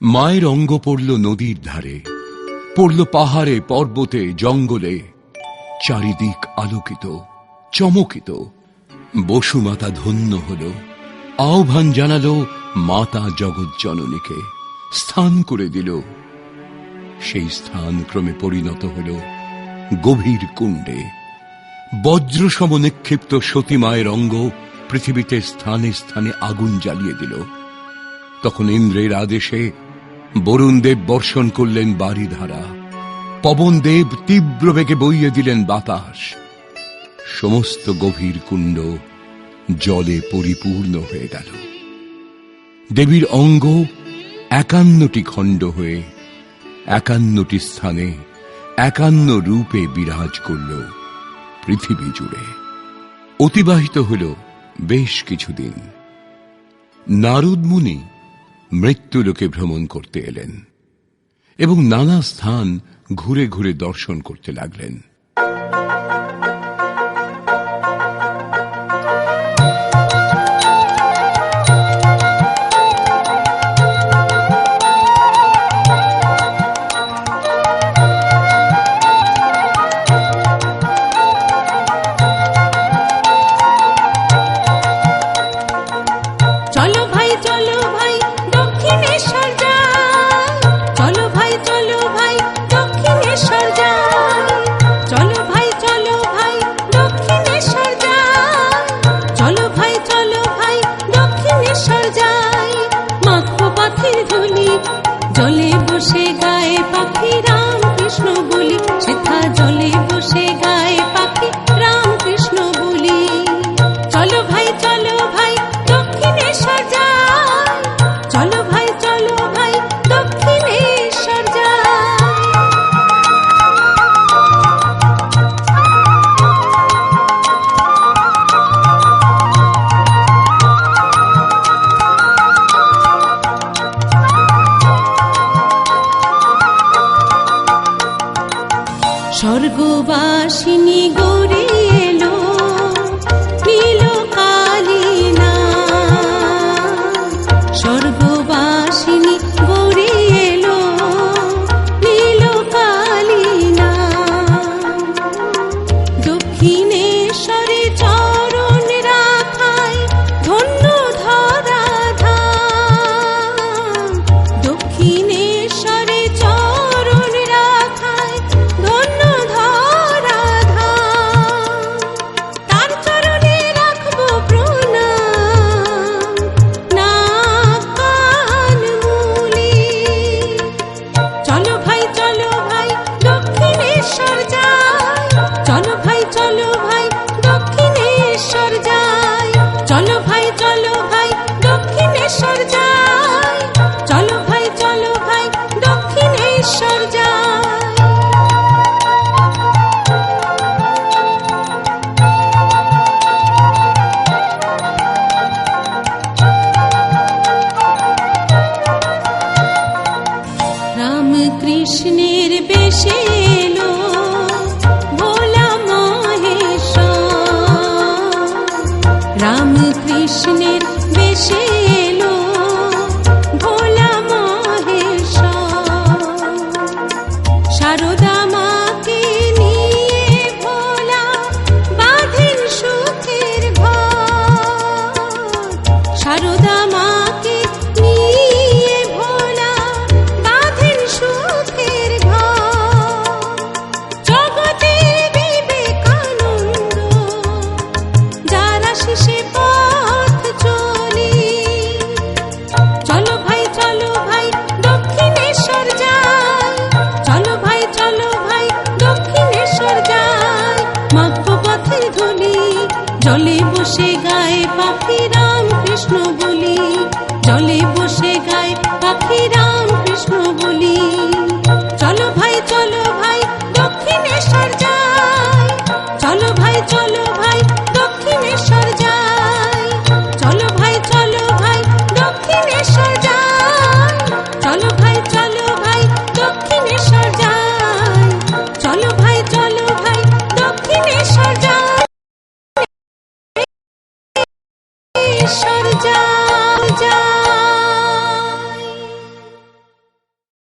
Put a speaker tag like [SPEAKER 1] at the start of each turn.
[SPEAKER 1] মায়ের অঙ্গ পড়ল নদীর ধারে, পড়ল পাহাড়ে পর্বতে জঙ্গলে, চারিদিক আলোকিত চমকিত। বসুমাতা ধন্য হল, আহ্বান জানালো মাতা জগৎ জননীকে, স্থান করে দিল। সেই স্থান ক্রমে পরিণত হল গভীর কুণ্ডে। বজ্রসম নিক্ষিপ্ত সতী মায়ের অঙ্গ পৃথিবীতে স্থানে স্থানে আগুন জ্বালিয়ে দিল। তখন ইন্দ্রের আদেশে বরুণ দেব বর্ষণ করলেন বারিধারা, পবন দেব তীব্র বেগে বইয়ে দিলেন বাতাস। সমস্ত গভীর কুণ্ড জলে পরিপূর্ণ হয়ে গেল। দেবীর অঙ্গ ৫১টি খণ্ড হয়ে ৫১টি স্থানে ৫১ রূপে বিরাজ করল পৃথিবী জুড়ে। অতিবাহিত হল বেশ কিছুদিন। নারদ মুনি মৃত্যুলোকে ভ্রমণ করতে এলেন এবং নানা স্থান ঘুরে ঘুরে দর্শন করতে লাগলেন।
[SPEAKER 2] জলে বসে গায়ে পাখি রাম কৃষ্ণ বলি, সেথা জলে বসে গায়ে পাখি রাম কৃষ্ণ বলি। চলো ভাই দক্ষিণেশ্বর যাই, চলো ভাই দক্ষিণেশ্বর যাই। স্বর্গবাসিনী গৌরী এলো, নীল কালিনা। স্বর্গবাসিনী গৌরী এলো, নীল কালিনা। দক্ষিণেশ্বরে চরণ রাখায় ধন্য ধরা ধাম। দক্ষিণেশ্বরে চরণ রাখায় ধন্য কৃষ্ণের বেশে এলো ভোলা মহেশ্বর। রাম কৃষ্ণের বেশে এলো ভোলা মহেশ্বর। শারদা মাকে নিয়ে ভোলা বাঁধেন সুখের ঘর। শারদা মাকে নিয়ে ভোলা বাঁধেন সুখের ঘর। জগতের বিবেকানন্দ যারা শেষে পথ চলি। চলো ভাই দক্ষিণেশ্বর যাই, চলো ভাই দক্ষিণেশ্বর যাই। মাখবো পথের ধুলি, জলে